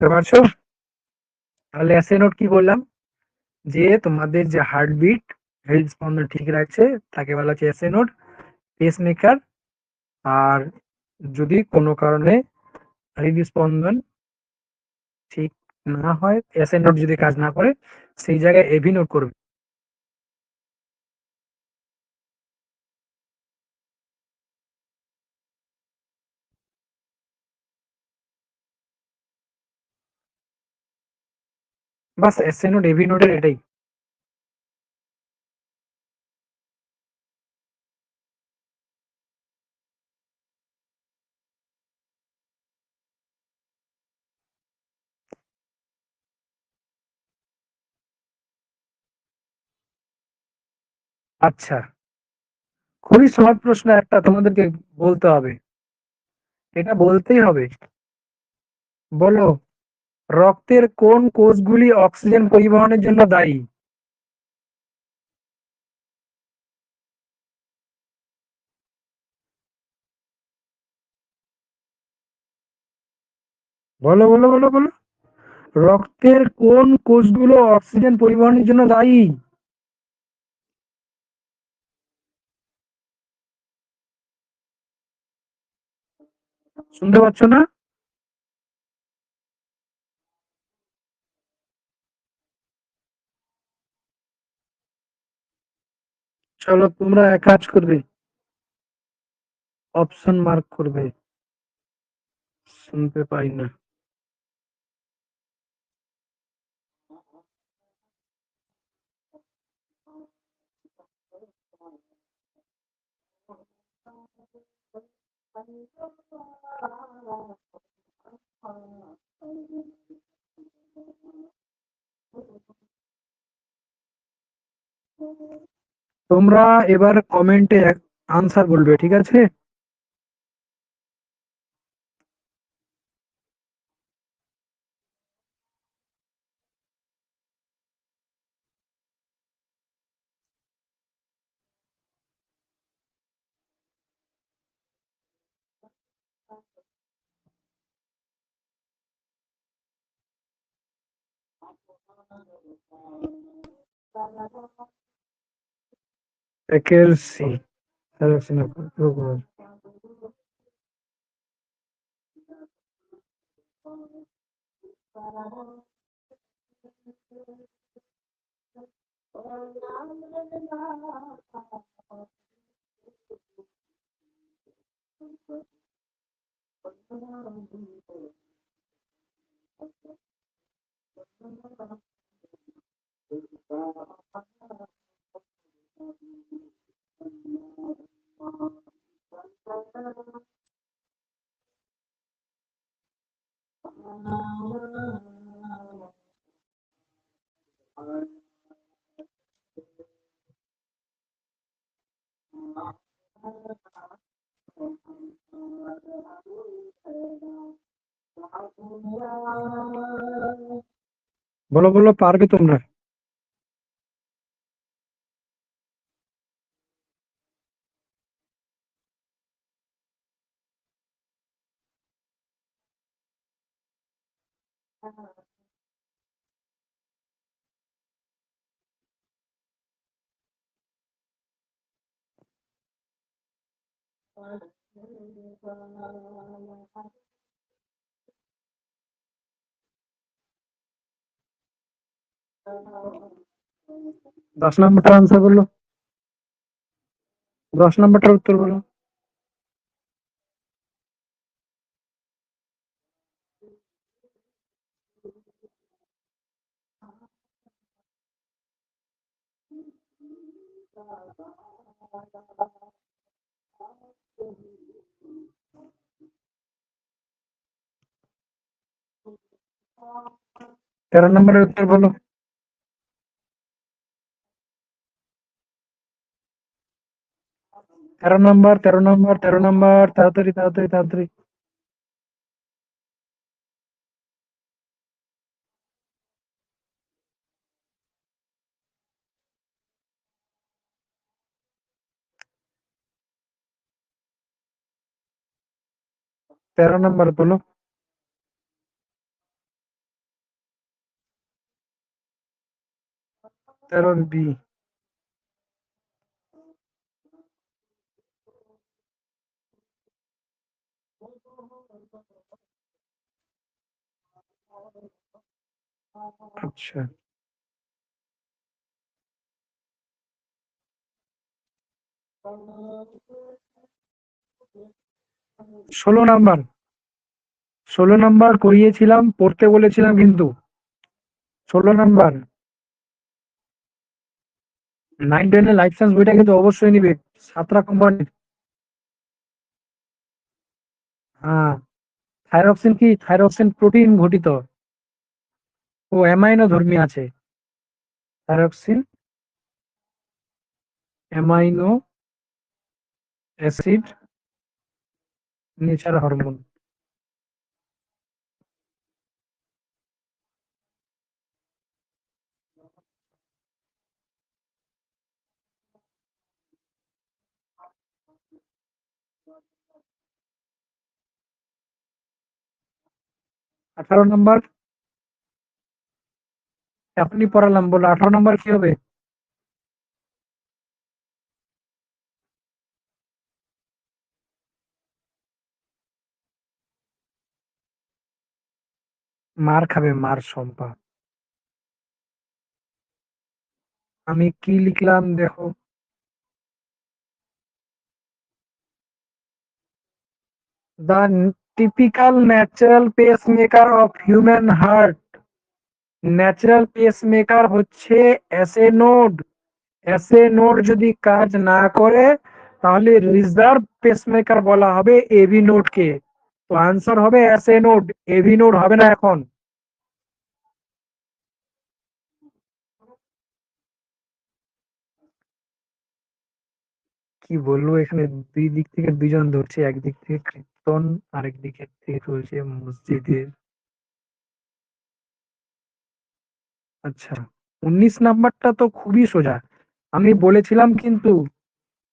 বুঝতে পারছো? তাহলে এসএ নোট কি বললাম? যে তোমাদের যে হার্টবিট, হৃদস্পন্দন ঠিক রাখছে তাকে বলা হচ্ছে এসএ নোট, পেসমেকার। আর যদি কোনো কারণে হৃদস্পন্দন ঠিক না হয়, এসএ নোট যদি কাজ না করে, সেই জায়গায় এভি নোট করবে। বাস এসএ নোট এভি নোটের এটাই। আচ্ছা, খুবই সহজ প্রশ্ন একটা তোমাদেরকে বলতে হবে, এটা বলতেই হবে। বলো, রক্তের কোন কোষগুলি অক্সিজেন পরিবহনের জন্য দায়ী? বলো বলো বলো বলো, রক্তের কোন কোষগুলো অক্সিজেন পরিবহনের জন্য দায়ী? শুনতে পাচ্ছ না? চলো তোমরা এক কাজ করবে, অপশন মার্ক করবে। শুনতে পাই না। তোমরা এবার কমেন্টে আনসার বলবে, ঠিক আছে? 1 এর সি। বলো বলো, পারবে তোমরা। 10 নম্বরটার আনসার বলো, 10 নম্বরটার উত্তর বলো। 13 নম্বরের উত্তর বলো। 13 নম্বর, 13 নম্বর, 13 নম্বর, তাড়াতাড়ি তাড়াতাড়ি তাড়াতাড়ি। 13 নম্বর বলো। 13 বি। আচ্ছা, 16 নাম্বার। 16 নাম্বার করিয়েছিলাম, পড়তে বলেছিলাম কিন্তু। 16 নাম্বার। 9-10 লাইফ সায়েন্স বইটা কিন্তু অবশ্যই নিবে, সাতরা কোম্পানির। হ্যাঁ। থাইরক্সিন কি? থাইরক্সিন প্রোটিন ঘটিত ও অ্যামাইনো ধর্মী আছে। Thyroxine amino acid nature hormone. 18 number. আপনি পড়ালাম বলে 18 নাম্বার কি হবে? মার খাবে, মার শম্পা। আমি কি লিখলাম দেখো। The typical natural pacemaker of human heart. Natural pacemaker হচ্ছে এসএ নোড। এসএ নোড যদি কাজ না করে তাহলে রিজার্ভ পেসমেকার বলা হবে এবি নোডকে। তো আনসার হবে এসএ নোড, এবি নোড হবে না এখন। কি বলবো, এখানে দুই দিক থেকে দুইজন ধরছে, একদিক থেকে কীর্তন, আরেক দিকে থেকে চলছে মসজিদের। আচ্ছা, 19 নাম্বারটা তো খুবই সোজা। আমি বলেছিলাম কিন্তু,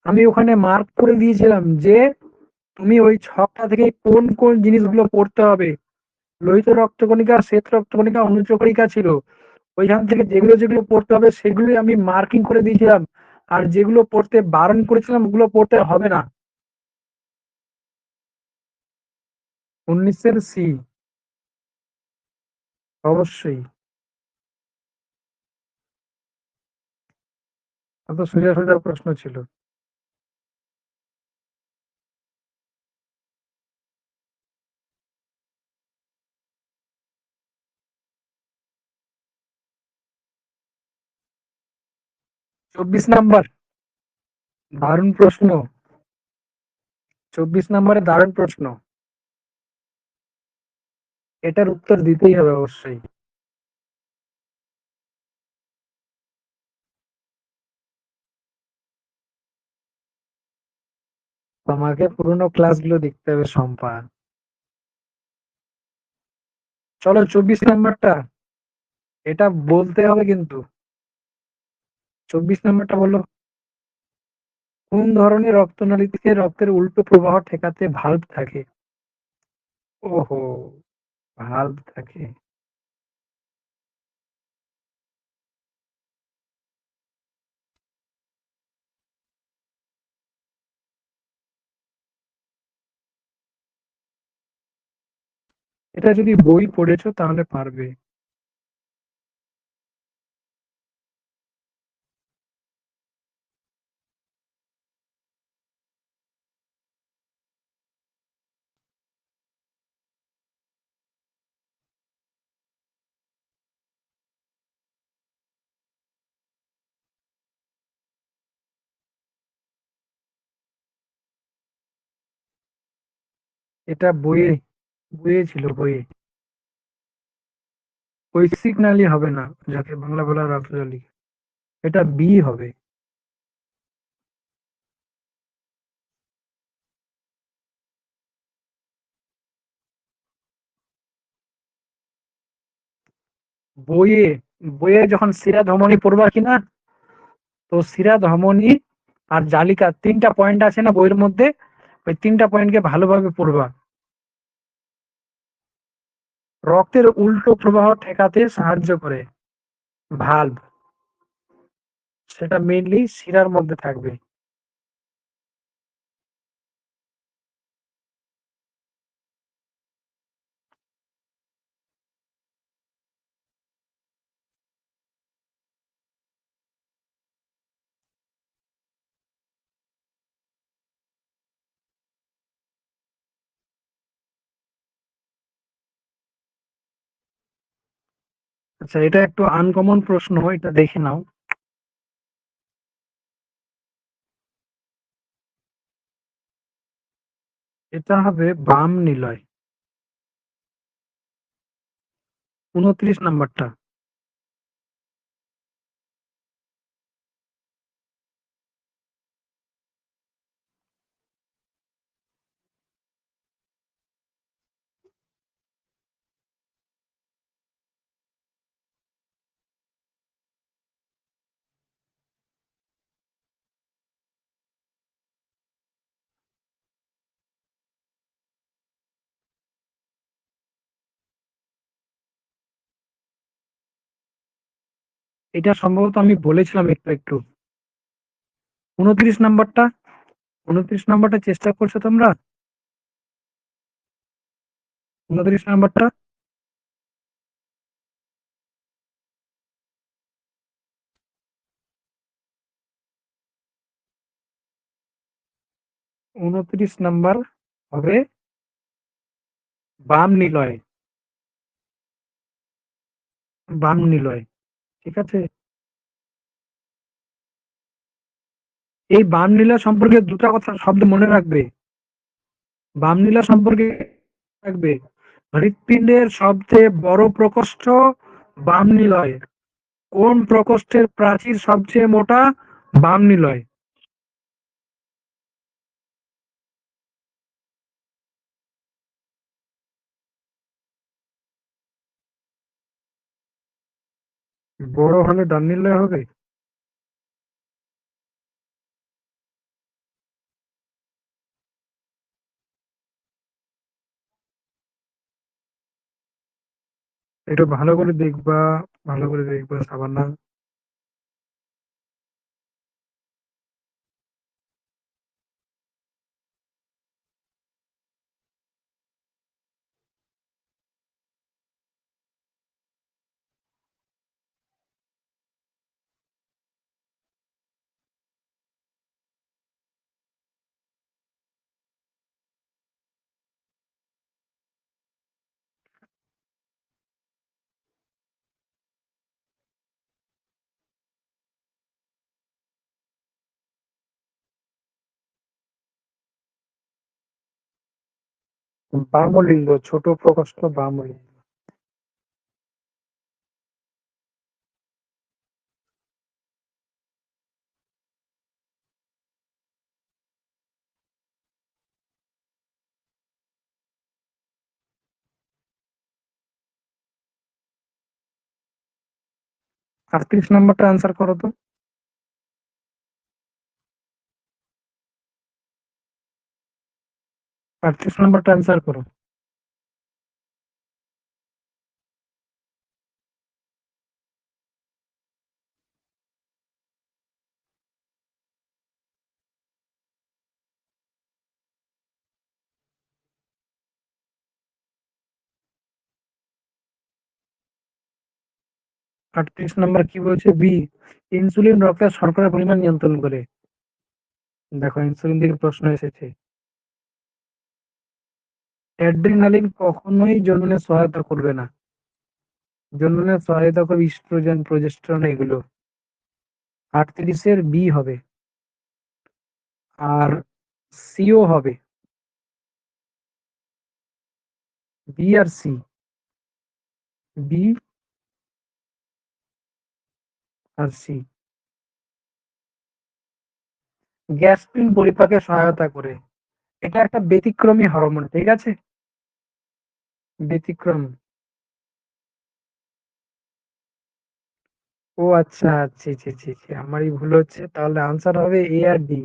আমি ওখানে মার্ক করে দিয়েছিলাম যে তুমি ওই ছকটা থেকে কোন কোন জিনিসগুলো পড়তে হবে। লোহিত রক্তকণিকা, শ্বেত রক্তকণিকা, অনুচক্রিকা ছিল। ওইখান থেকে যেগুলো যেগুলো পড়তে হবে সেগুলোই আমি মার্কিং করে দিয়েছিলাম। আর যেগুলো পড়তে বারণ করেছিলাম ওগুলো পড়তে হবে না। 19-এর সি। অবশ্যই। অত সোজা সোজা প্রশ্ন ছিল। 24 নাম্বার। দারুণ প্রশ্ন। 24 নাম্বারে দারুণ প্রশ্ন। এটার উত্তর দিতেই হবে অবশ্যই। তোমাকে পুরোনো ক্লাসগুলো দেখতে হবে শম্পা। চলো 24 নাম্বারটা, এটা বলতে হবে কিন্তু। 24 নাম্বারটা বলো। কোন ধরনের রক্তনালীতে রক্তের উল্টো প্রবাহ ঠেকাতে ভাল্ব থাকে? ওহো, ভাল্ব থাকে। এটা যদি বই পড়েছো তাহলে পারবে। এটা বইয়ে, বইয়ে ছিল, বইয়ে। কৈশিক নালী হবে না, যাকে বাংলা বলা রক্তজলী। এটা বি হবে। বইয়ে, বইয়ে যখন শিরা ধমনী পড়বা কিনা, তো শিরা ধমনী আর জালিকা 3টা পয়েন্ট আছে না বইয়ের মধ্যে, ওই 3টা পয়েন্টকে ভালোভাবে পড়বা। রক্তের উল্টো প্রবাহ ঠেকাতে সাহায্য করে ভাল্ব। সেটা মেইনলি শিরার মধ্যে থাকবে। আচ্ছা, এটা একটু আনকমন প্রশ্ন, এটা দেখে নাও। এটা হবে বাম নিলয়। ২৯ নাম্বারটা। এটা সম্ভবত আমি বলেছিলাম একটু একটু। ২৯ নাম্বারটা, ২৯ নাম্বারটা চেষ্টা করছো তোমরা? ২৯ নাম্বারটা। ২৯ নাম্বার হবে বাম নিলয়। বাম নিলয়। ঠিক আছে? এই বাম নীলা সম্পর্কে দুটা কথা শব্দ মনে রাখবে। বাম নীলা সম্পর্কে রাখবে, হৃৎপিণ্ডের সবচেয়ে বড় প্রকোষ্ঠ বাম নিলয়। কোন প্রকোষ্ঠের প্রাচীর সবচেয়ে মোটা? বাম নিলয়। বড় হলে ডান নিলয় হবে। একটু ভালো করে দেখবা, ভালো করে দেখবা সাবানা। বামলিঙ্গ, ছোট প্রকোষ্ঠ বামলিঙ্গ। ৩৮ নাম্বারটা আনসার করো তো। ৩৮ নাম্বারটা আনসার করো। ৩৮ নাম্বার কি বলছে? বি, ইনসুলিন রক্তে শর্করার পরিমাণ নিয়ন্ত্রণ করে। দেখো, ইনসুলিন থেকে প্রশ্ন এসেছে। অ্যাড্রিনালিন কখনোই জননে সহায়তা করবে না। জননে সহায়তা করবে ইস্ট্রোজেন, প্রজেস্টেরন এগুলো। ৩৮-এর বি হবে। আর সিও হবে। বি আর সি। বি আর সি। গ্যাস্ট্রিন পরিপাকে সহায়তা করে। এটা একটা ব্যতিক্রমী হরমোন, ঠিক আছে? ব্যতিক্রম। ও আচ্ছা, ছি ছি ছি ছি, আমারই ভুল হচ্ছে। তাহলে আনসার হবে এ আর ডি।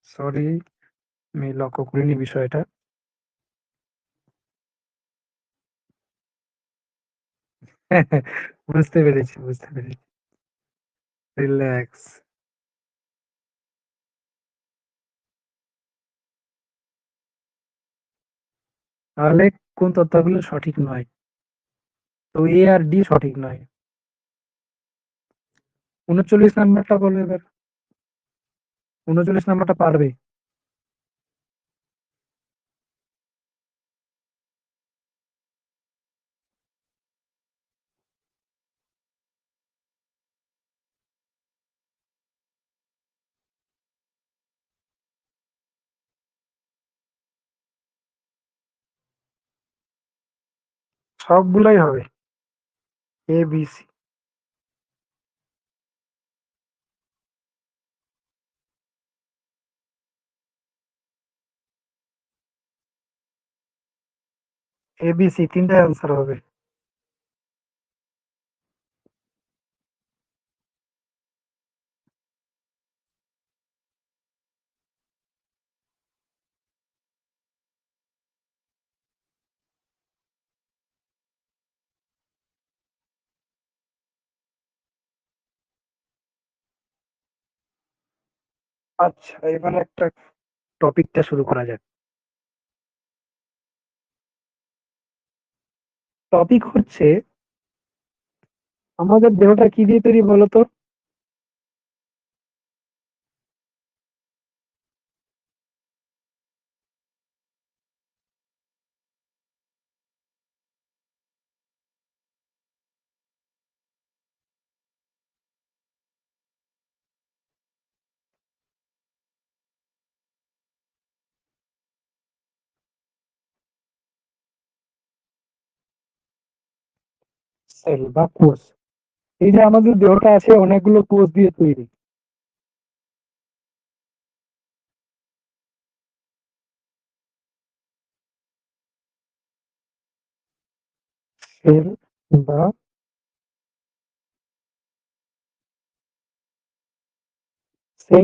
সরি, আমি লক্ষ্য করিনি বিষয়টা। বুঝতে পেরেছি, বুঝতে পেরেছি। রিল্যাক্স। তাহলে কোন তথ্যগুলো সঠিক নয়? তো এ আর ডি সঠিক নয়। ৩৯ নাম্বারটা বলো এবার। ৩৯ নাম্বারটা পারবে? সবগুলাই হবে। A B C. A B C তিনটাই অ্যান্সার হবে। আচ্ছা, এবার একটা টপিকটা শুরু করা যাক। টপিক হচ্ছে, আমাদের দেহটা কি দিয়ে তৈরি বলতো? সেল বা কোষ। এই যে আমাদের দেহটা আছে অনেকগুলো কোষ দিয়ে তৈরি। সেল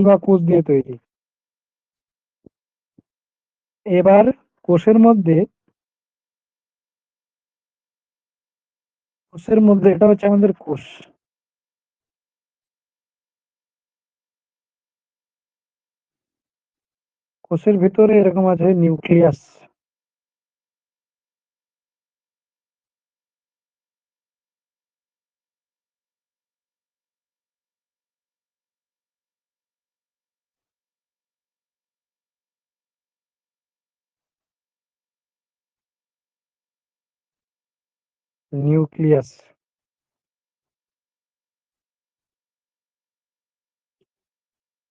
বা কোষ দিয়ে তৈরি। এবার কোষের মধ্যে এটা হচ্ছে আমাদের কোষ। কোষের ভিতরে এরকম আছে নিউক্লিয়াস। নিউক্লিয়াস।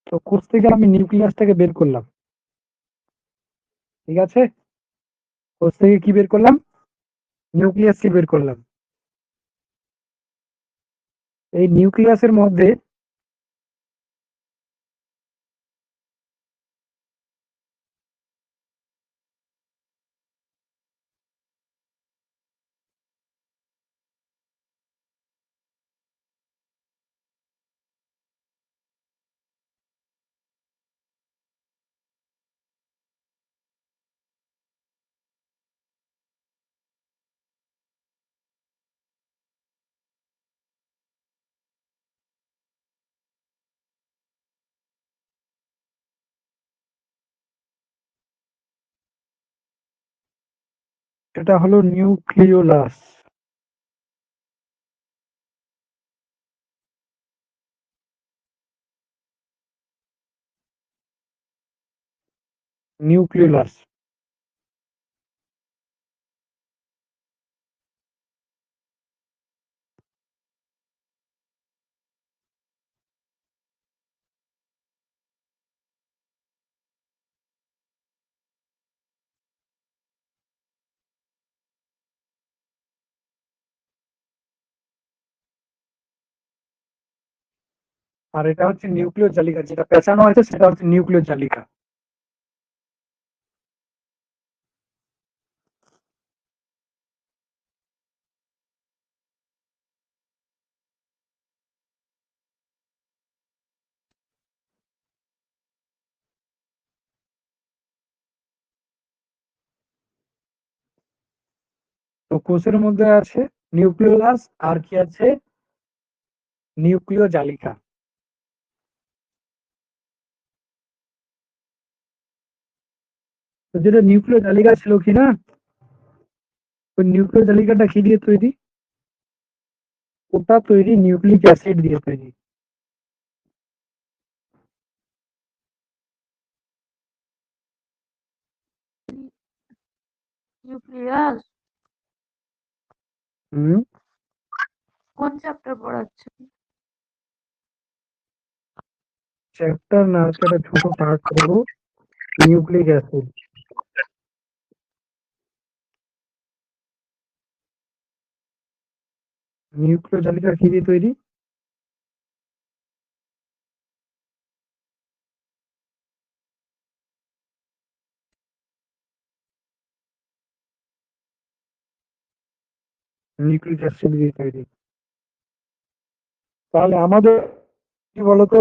তো কোষ থেকে আমি নিউক্লিয়াসটাকে বের করলাম। ঠিক আছে? কোষ থেকে কি বের করলাম? নিউক্লিয়াসকে বের করলাম। এই নিউক্লিয়াসের মধ্যে এটা হলো নিউক্লিওলাস। নিউক্লিওলাস। আর এটা হচ্ছে নিউক্লিয় জালিকা, যেটা পেঁচানো আছে সেটা হচ্ছে নিউক্লিয় জালিকা। তো কোষের মধ্যে আছে নিউক্লিওলাস, আর কি আছে? নিউক্লিয় জালিকা। তো যেটা নিউক্লিয় তালিকা ছিল কি না, ওই নিউক্লিয় তালিকাটা কি দিয়ে তৈরি? ওটা তৈরি নিউক্লিক অ্যাসিড দিয়ে তৈরি। নিউক্লিয়াস হুম। কোন চ্যাপ্টার পড়াচ্ছেন? চ্যাপ্টার না, আজকে একটা ছোট পার্ট করবো, নিউক্লিক অ্যাসিড। নিউক্লিয় তালিকা কি দিয়ে তৈরি? নিউক্লিক অ্যাসিড দিয়ে তৈরি। তাহলে আমাদের কি বলতো,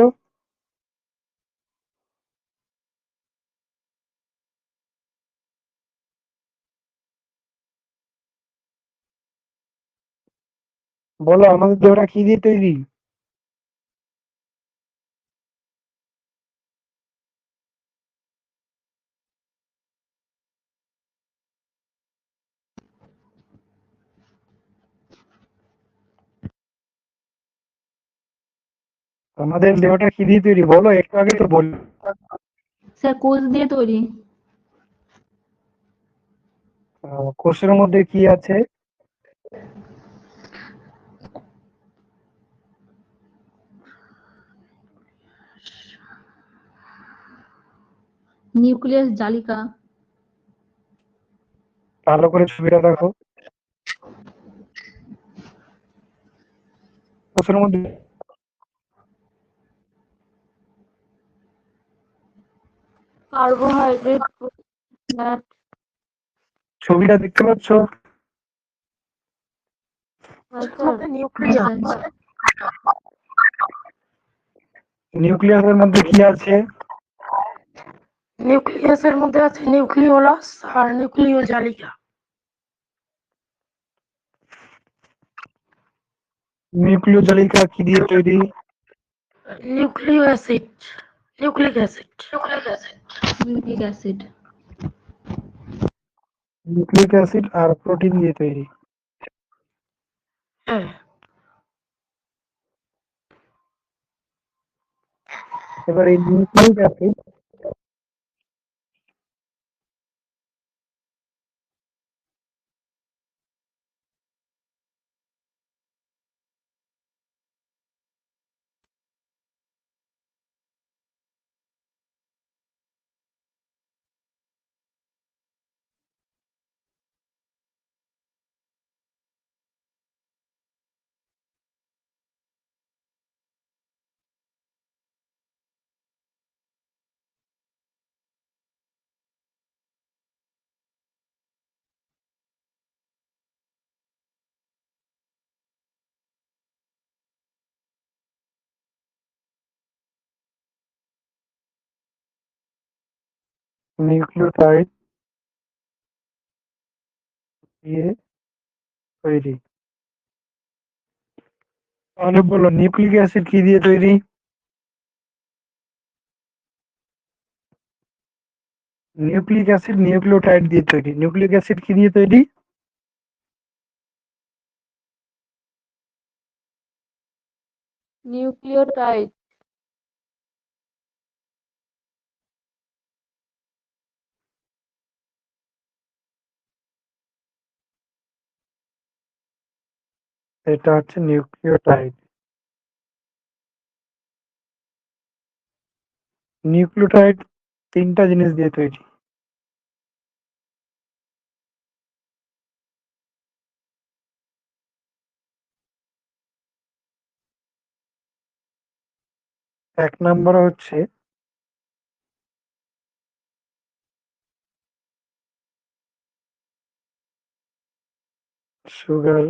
বলো আমাদের দেহটা কি দিয়ে তৈরি? আমাদের দেহটা কি দিয়ে তৈরি বলো, একটু আগে তো বললো। স্যার কোষ দিয়ে তৈরি। কোষের মধ্যে কি আছে? নিউক্লিয়াস জালিকা। ভালো করে ছবিটা দেখো। কোষের মধ্যে কার্বোহাইড্রেট, ফ্যাট। ছবিটা দেখতে পাচ্ছ? নিউক্লিয়াস। নিউক্লিয়াসের মধ্যে কি আছে? নিউক্লিয়াসের মধ্যে আছে নিউক্লিওলাস আর নিউক্লিয় জালিকা। নিউক্লিয় জালিকা কি দিয়ে তৈরি? Nucleic acid, nucleic acid. Nucleic acid. Nucleic acid আর প্রোটিন দিয়ে তৈরি। হ্যাঁ, এবার এই নিউক্লিক অ্যাসিড নিউক্লিওটাইড দিয়ে তৈরি। তাহলে বলো নিউক্লিক অ্যাসিড কি দিয়ে তৈরি? নিউক্লিক অ্যাসিড নিউক্লিওটাইড দিয়ে তৈরি। নিউক্লিক অ্যাসিড কি দিয়ে তৈরি? নিউক্লিওটাইড। এটা হচ্ছে নিউক্লিওটাইড। নিউক্লিওটাইড তিনটা জিনিস দিয়ে তৈরি। এক নম্বর হচ্ছে সুগার,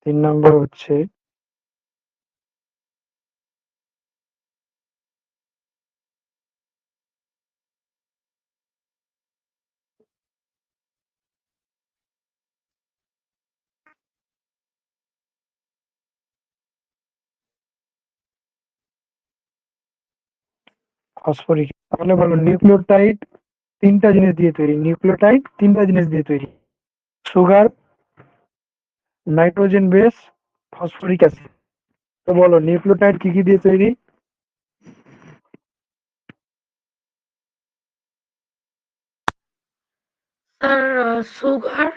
তিন নম্বর হচ্ছে ফসফরিক। তাহলে বলো নিউক্লিওটাইড তিনটা জিনিস দিয়ে তৈরি, নিউক্লিওটাইড তিনটা জিনিস দিয়ে তৈরি, sugar, nitrogen base, phosphoric acid. তো বলো নিউক্লিওটাইড কি কি দিয়ে তৈরি? স্যার সুগার,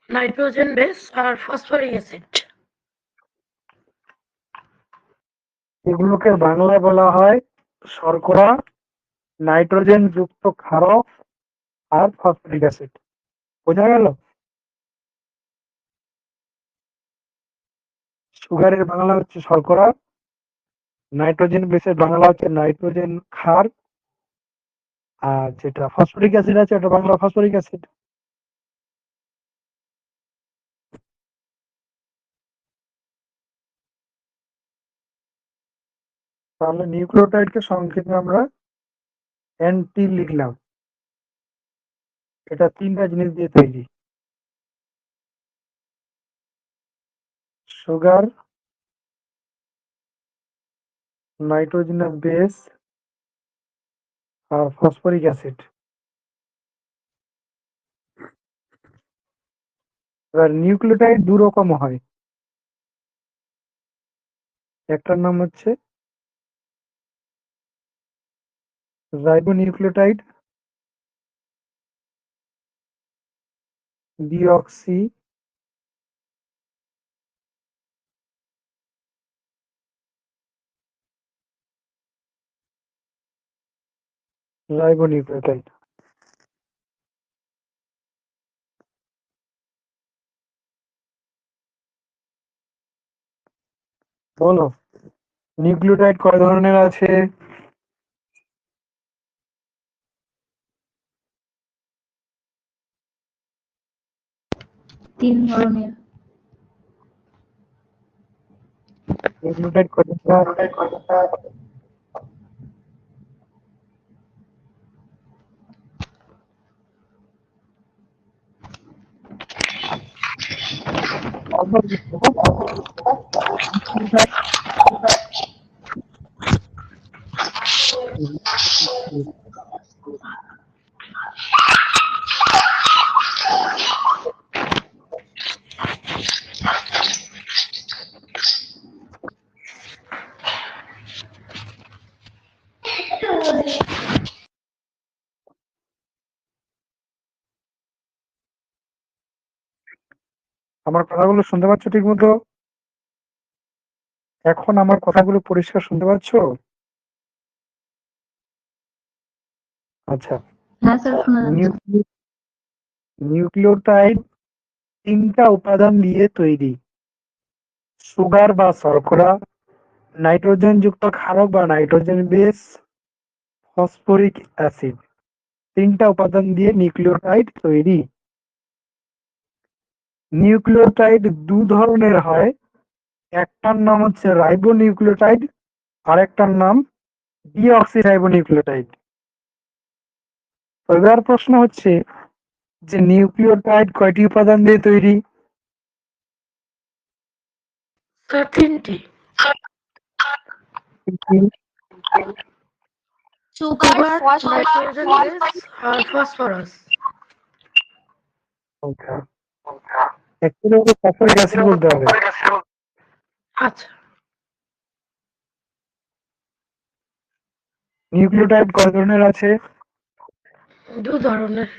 নাইট্রোজেন বেস আর ফসফরিক অ্যাসিড। এগুলোকে বাংলায় বলা হয় শর্করা, নাইট্রোজেন যুক্ত ক্ষারক আর ফসফরিক অ্যাসিড। বোঝা গেল? সুগারের বাংলা হচ্ছে শর্করা, নাইট্রোজেন বেসের বাংলা হচ্ছে নাইট্রোজেন ক্ষার, আর যেটা ফসফরিক অ্যাসিড আছে ওটা বাংলা ফসফরিক অ্যাসিড। তাহলে নিউক্লিওটাইডকে সংক্ষেপে আমরা এনটি লিখলাম। এটা তিনটা জিনিস দিয়ে তৈরি, সুগার, নাইট্রোজেন বেস আর ফসফরিক অ্যাসিড। এবার নিউক্লিওটাইড দু রকম হয়, একটার নাম হচ্ছে রাইবোনিউক্লিওটাইড, ডিঅক্সি রাইবোনিউক্লিওটাইড। বলো নিউক্লিওটাইড কয় ধরনের আছে? 3 ধরনের। নিউক্লিওটাইড কয়টা? আমার কথাগুলো শুনতে পাচ্ছ ঠিক মতো? এখন আমার কথাগুলো পরিষ্কার শুনতে পাচ্ছ? আচ্ছা, হ্যাঁ স্যার, শোনা যাচ্ছে। নিউক্লিওটাইড তিনটা উপাদান দিয়ে তৈরি, সুগার বা শর্করা, নাইট্রোজেন যুক্ত ক্ষারক বা নাইট্রোজেন বেস, ফসফরিক অ্যাসিড। তিনটা উপাদান দিয়ে নিউক্লিওটাইড তৈরি। নিউক্লিওটাইড দু ধরনের হয়, একটার নাম হচ্ছে রাইবোনিউক্লিওটাইড আর একটার নাম ডিঅক্সিরাইবোনিউক্লিওটাইড। এবার প্রশ্ন হচ্ছে যে নিউক্লিওটাইড কয়টি উপাদান দিয়ে তৈরি? স্যার তিনটি। সুগার, সুগার, নাইট্রোজেন বেস আর phosphorus. Actually okay phosphoric acid বলতে হবে। আচ্ছা, নিউক্লিওটাইড কয় ধরনের আছে? দু ধরনের,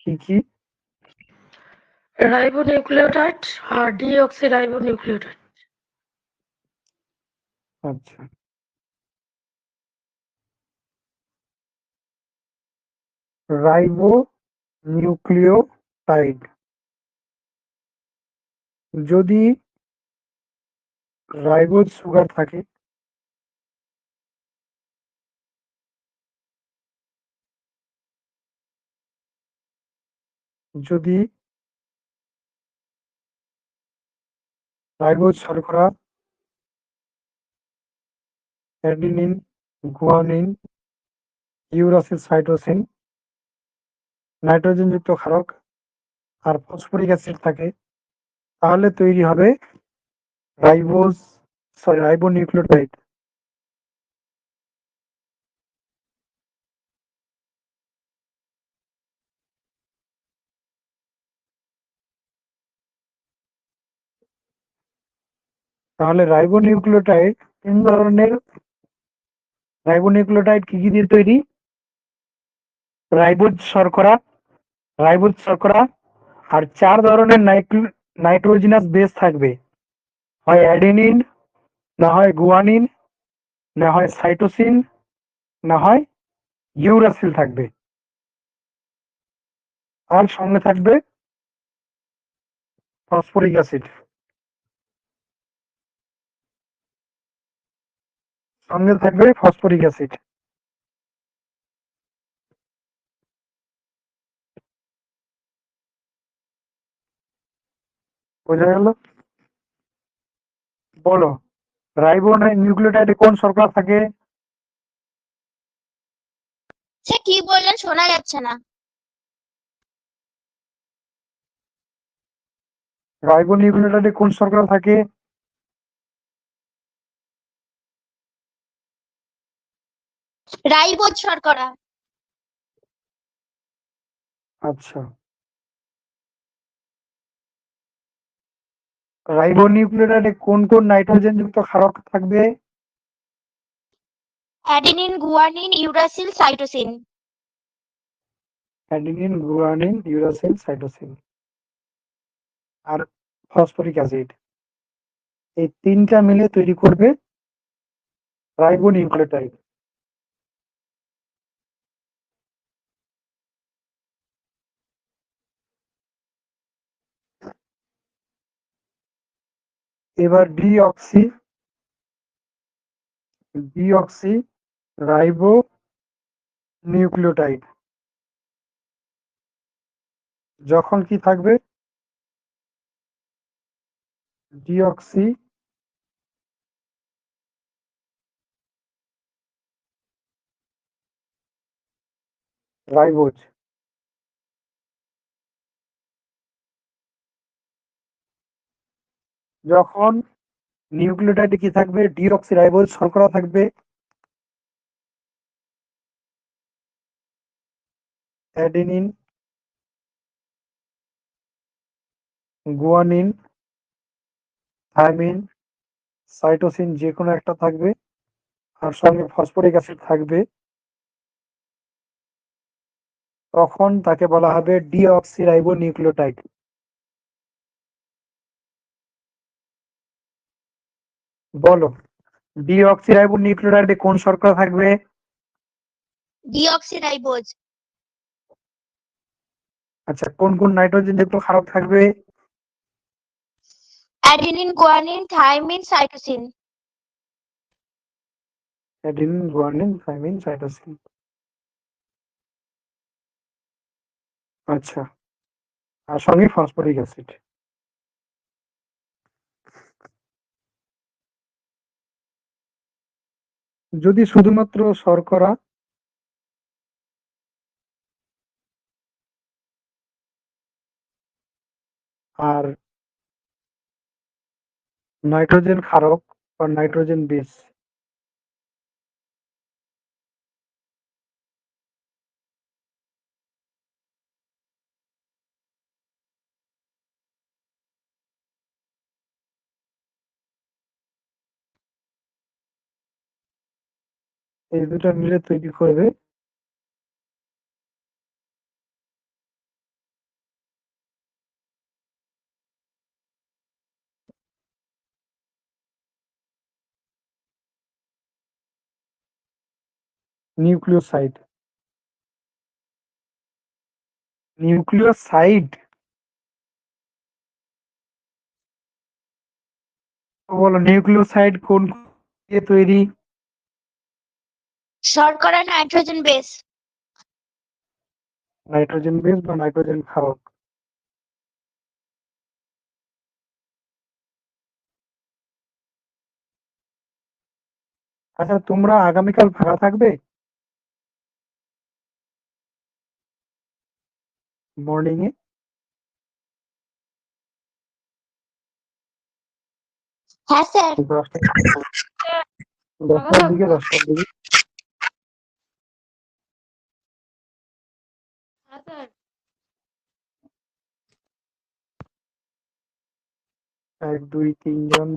কি কি? রাইবোনিউক্লিওটাইড আর ডিঅক্সিরাইবোনিউক্লিওটাইড। আচ্ছা, রাইবো নিউক্লিওটাইড যদি রাইবোজ সুগার থাকে, যদি রাইবোজ শর্করা, adenine, guanine, uracil, cytosine, nitrogen যুক্ত ক্ষারক আর ফসফরিক অ্যাসিড থাকে, তাহলে তৈরি হবে রাইবোনিউক্লিওটাইড। তাহলে রাইবোনিউক্লিওটাইড তিন ধরনের। রাইবোনিউক্লিওটাইড কি কি দিয়ে তৈরি? রাইবোজ শর্করা, আর 4 ধরনের নাইট্রোজেনাস বেস থাকবে। হয় অ্যাডেনিন, না হয় গুয়ানিন, না হয় সাইটোসিন, না হয় ইউরাসিল থাকবে। আর সঙ্গে থাকবে ফসফরিক অ্যাসিড। বোঝা গেল? বলো, নিউক্লিওটাইডে কোন শর্করা থাকে? সে কি বললেন শোনা যাচ্ছে না। রাইবোনিউক্লিওটাইডে কোন শর্করা থাকে? রাইবোজ শর্করা। আচ্ছা, রাইবোনিউক্লিওটাইডে কোন কোন নাইট্রোজেন যুক্ত ক্ষারক থাকবে? Adenine, guanine, uracil, cytosine. Adenine, guanine, uracil, cytosine আর ফসফরিক অ্যাসিড। এই তিনটা মিলে তৈরি করবে রাইবোনিউক্লিওটাইড। এবার ডিঅক্সি রাইবো নিউক্লিওটাইড যখন কি থাকবে? ডিঅক্সি রাইবোজ যখন নিউক্লিওটাইডে কি থাকবে? ডিঅক্সি রাইবোজ শর্করা থাকবে। অ্যাডেনিন, গুয়ানিন, থাইমিন, সাইটোসিন যে কোনো একটা থাকবে, আর সঙ্গে ফসফরিক অ্যাসিড থাকবে। তখন তাকে বলা হবে ডিঅক্সিরাইবোনিউক্লিওটাইড। বলো, ডিঅক্সিরাইবোনিউক্লিওটাইডে কোন শর্করা থাকবে? Deoxyribose. আচ্ছা, কোন কোন নাইট্রোজেন যুক্ত ক্ষারক থাকবে? Adenine, guanine, thymine, cytosine. Adenine, guanine, thymine, cytosine. আচ্ছা, আর সঙ্গে ফসফরিক অ্যাসিড। যদি শুধুমাত্র শর্করা আর নাইট্রোজেন ক্ষারক বা নাইট্রোজেন বেস এই দুটো মিলে তৈরি করবে নিউক্লিওসাইড। নিউক্লিওসাইড বলো, নিউক্লিওসাইড কোন দিয়ে তৈরি? শর্করা, নাইট্রোজেন বেস। নাইট্রোজেন বেস বা নাইট্রোজেন ক্ষারক। আচ্ছা, তোমরা আগামীকাল ফাঁকা থাকবে মর্নিং এ? হ্যাঁ স্যার। 10টার দিকে। হ্যাঁ স্যার। 1 2 3 জন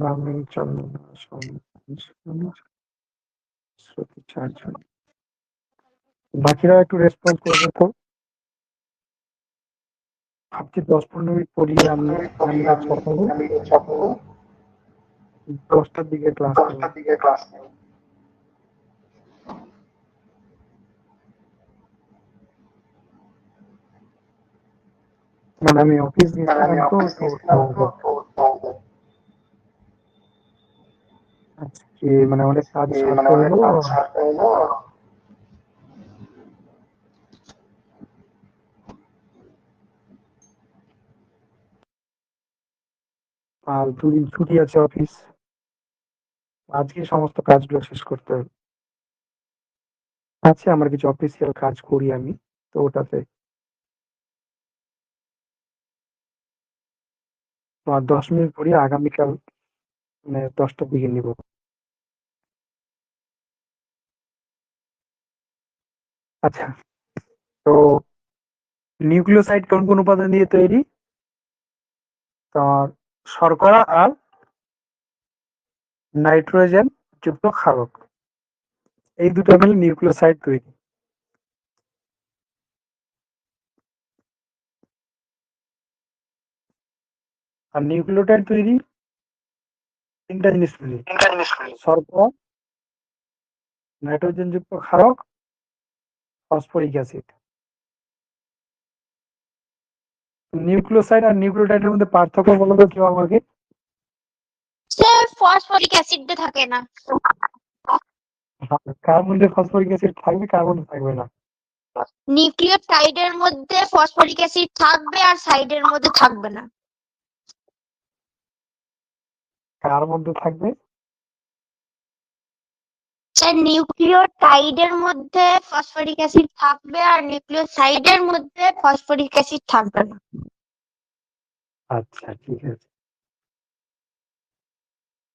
ব্রাহ্মণ চন্দনা শ্রুতি চারজন। বাকিরা একটু রেসপন্স করবে তো। ভাবছি 10-15 মিনিট পড়ি আমি ছাপাবো 10টার দিকে ক্লাস নেব। মানে আমি অফিস গেছিলাম তো আজকে মানে অনেক কাজ সারতে হলো। আর 2 দিন ছুটি আছে অফিস। আজকে সমস্ত কাজগুলো শেষ করতে হবে। আছে আমার কিছু অফিসিয়াল কাজ করি আমি, তো ওটাতে আর 10 মিনিট পরে আগামীকাল মানে 10টার দিকে নিব। আচ্ছা, তো নিউক্লিওসাইড কোন কোন উপাদান দিয়ে তৈরি? তোমার শর্করা আর নাইট্রোজেন যুক্ত ক্ষারক, এই দুটো মিলে নিউক্লিওসাইড তৈরি। আর নিউক্লিওটাইড তৈরি 3টা জিনিস তৈরি: শর্করা, নাইট্রোজেন যুক্ত ক্ষারক, ফসফরিক অ্যাসিড। নিউক্লিওসাইড আর নিউক্লিওটাইডের মধ্যে পার্থক্য বলো তো কেউ আমাকে। স্যার ফসফরিক অ্যাসিড থাকে না। কার মধ্যে ফসফরিক অ্যাসিড থাকবে, কার মধ্যে থাকবে না? নিউক্লিওটাইডের মধ্যে ফসফরিক অ্যাসিড থাকবে আর সাইডের মধ্যে থাকবে না। কার মধ্যে থাকবে? স্যার নিউক্লিওটাইডের মধ্যে ফসফরিক অ্যাসিড থাকবে আর নিউক্লিওসাইডের মধ্যে ফসফরিক অ্যাসিড থাকবে না। আচ্ছা, ঠিক আছে।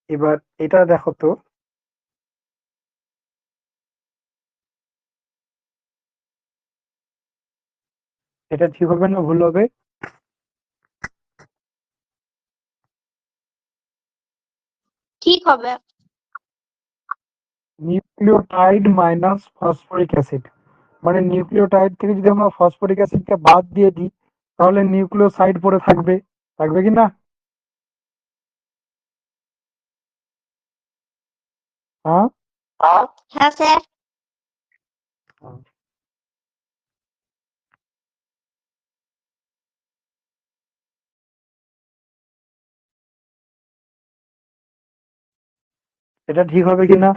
এবার এটা দেখো তো, এটা ঠিক হবে না ভুল হবে? ঠিক হবে। নিউক্লিওটাইড মাইনাস ফসফরিক অ্যাসিড, মানে নিউক্লিওটাইড থেকে যদি আমরা ফসফরিক অ্যাসিডকে বাদ দিয়ে দিই তাহলে নিউক্লিওসাইড পড়ে থাকবে, থাকবে কি না? হ্যাঁ, হ্যাঁ স্যার। এটা ঠিক হবে কিনা?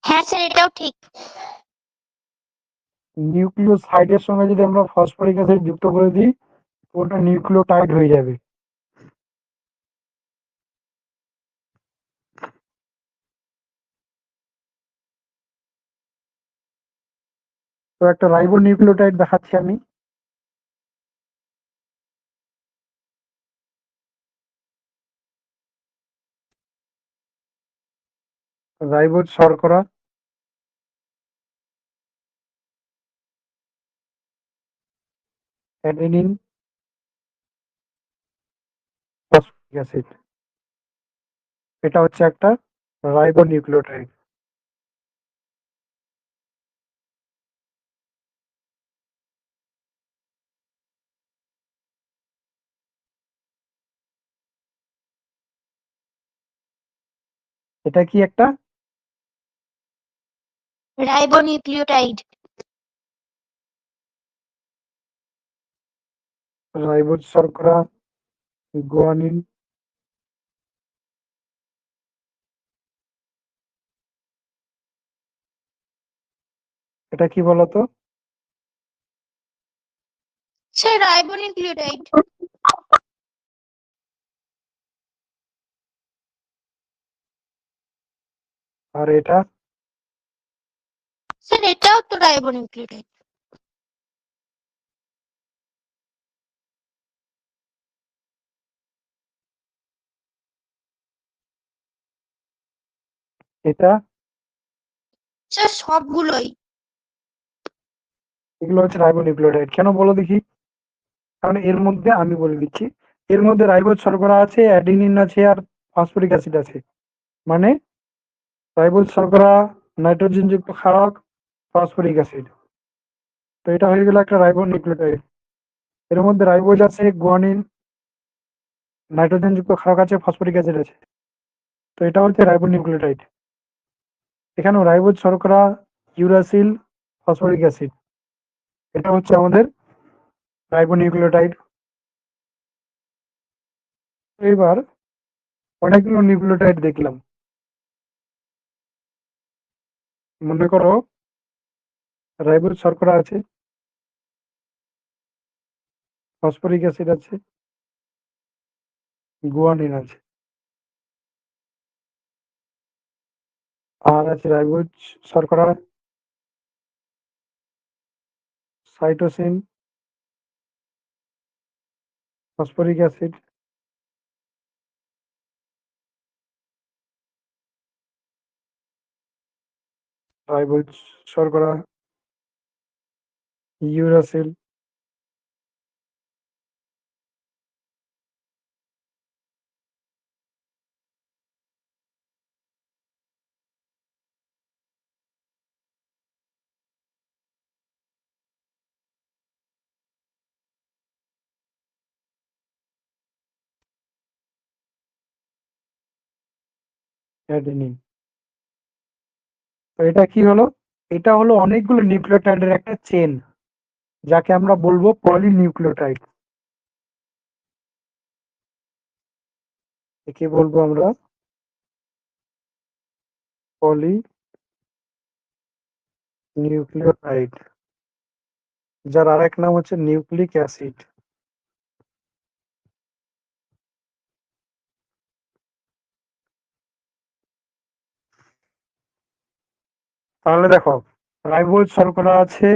হ্যাঁ স্যার, এটাও ঠিক। নিউক্লিওসাইডের সঙ্গে যদি আমরা ফসফরিক অ্যাসিড যুক্ত করে দিই ওটা নিউক্লিওটাইড হয়ে যাবে। তো একটা রাইবো নিউক্লিওটাইড দেখাচ্ছি আমি। রাইবোজ শর্করা, অ্যাডেনিন, ফসফরিক অ্যাসিড, এটা হচ্ছে একটা রাইবো নিউক্লিওটাইড। এটা কি একটা? রাইবোনিউক্লিওটাইড। রাইবোজ শর্করা, গুয়ানিন, এটা কি বলতো? Sir ribonucleotide. আর এটা? স্যার এটাও তো রাইবোনিউক্লিওটাইড। এটা? স্যার সবগুলোই। এগুলো হচ্ছে রাইবোনিউক্লিওটাইড। কেন বলো দেখি? কারণ এর মধ্যে আমি বলে দিচ্ছি, এর মধ্যে রাইবোজ শর্করা আছে, অ্যাডিনিন আছে আর ফসফরিক অ্যাসিড আছে। মানে রাইবোজ শর্করা, নাইট্রোজেন যুক্ত ক্ষারক, ফসফরিক অ্যাসিড। তো এটা হয়ে গেল একটা রাইবো নিউক্লিওটাইড। এর মধ্যে রাইবোজ আছে, গুয়ানিন, নাইট্রোজেন যুক্ত ক্ষারক আছে, ফসফরিক অ্যাসিড আছে। তো এটা হচ্ছে রাইবো নিউক্লিওটাইড। এখানেও রাইবোজ শর্করা, ইউরাসিল, ফসফরিক অ্যাসিড, এটা হচ্ছে আমাদের রাইবো নিউক্লিওটাইড। এবার অনেকগুলো নিউক্লিওটাইড দেখলাম। মনে করো রাইবোজ শর্করা আছে, ফসফরিক অ্যাসিড আছে, গুয়ানিন আছে, আর আছে রাইবোজ শর্করা, সাইটোসিন, ফসফরিক অ্যাসিড, রাইবোজ শর্করা, ইউরাসিল, অ্যাডেনিন। তো এটা কি হলো? এটা হলো অনেকগুলো নিউক্লিওটাইডের একটা চেন, যাকে আমরা বলবো পলিনিউক্লিওটাইড। একে বলবো আমরা পলিনিউক্লিওটাইড, যার আরেক নাম হচ্ছে নিউক্লিক অ্যাসিড। তাহলে দেখো, রাইবোজ শর্করা আছে,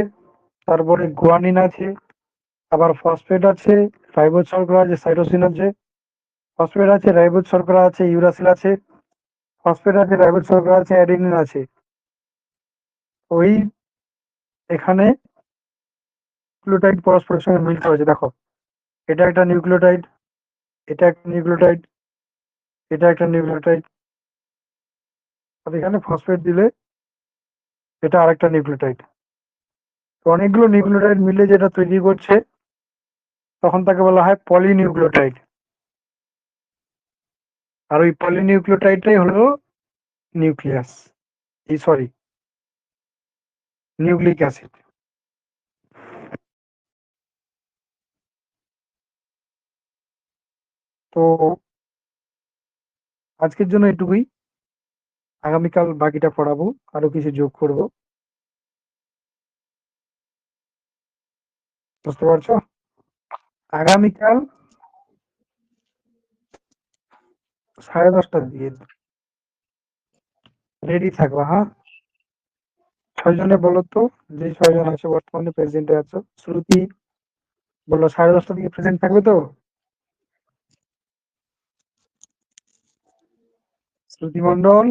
তারপরে গুয়ানিন আছে, আবার ফসফেট আছে, রাইবোজ শর্করা আছে, সাইটোসিন আছে, ফসফেট আছে, রাইবোজ শর্করা আছে, ইউরাসিল আছে, ফসফেট আছে, রাইবোজ শর্করা আছে, অ্যাডেনিন আছে। ওই এখানে নিউক্লিওটাইড পরস্পরের সঙ্গে মিলতে হয়েছে। দেখো, এটা একটা নিউক্লিওটাইড, এটা একটা নিউক্লিওটাইড, এটা একটা নিউক্লিওটাইড, আর এখানে ফসফেট দিলে এটা আরেকটা নিউক্লিওটাইড। তো অনেকগুলো নিউক্লিওটাইড মিলে যেটা তৈরি করছে, তখন তাকে বলা হয় পলিনিউক্লিওটাইড। আর ওই পলিনিউক্লিওটাইডটাই হলো নিউক্লিয়াস, এই সরি, নিউক্লিক অ্যাসিড। তো আজকের জন্য এটুকুই। আগামীকাল বাকিটা পড়াবো, আরো কিছু যোগ করব। বুঝতে পারছো? আগামীকাল 10:30টার দিকে রেডি থাকবা, হ্যাঁ? 6 জনে বলো তো, যে 6জন আছে বর্তমানে প্রেজেন্টে আছো। শ্রুতি বললো 10:30টার দিকে প্রেজেন্ট থাকবে তো? শ্রুতি মন্ডল,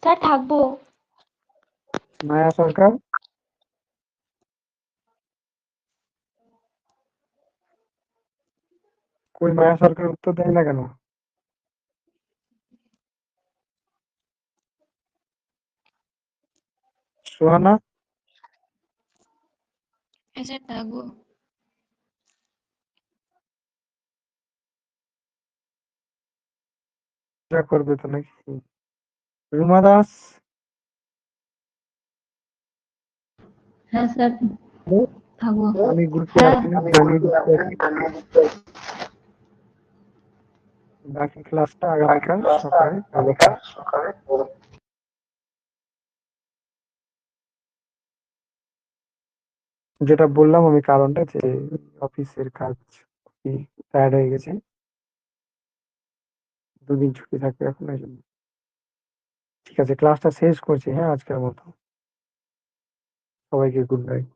স্যার থাকবো। মায়া সরকার, কই মায়া সরকার উত্তর দেয় না কেন? সোহানা, স্যার থাকবো। যা করবে তো নাকি? রুমা দাস, হ্যাঁ স্যার থাকবো। আমি গ্রুপে হ্যাঁ। জানিয়ে দিচ্ছি। বাকি ক্লাসটা আগামীকাল সকালে যেটা বললাম আমি কারণটা, যে অফিসের কাজ টায়ার্ড হয়ে গেছে, 2 দিন ছুটি থাকবে এখন, এই জন্য। ঠিক আছে, ক্লাসটা শেষ করছি, হ্যাঁ, আজকের মতো। সবাইকে গুড নাইট।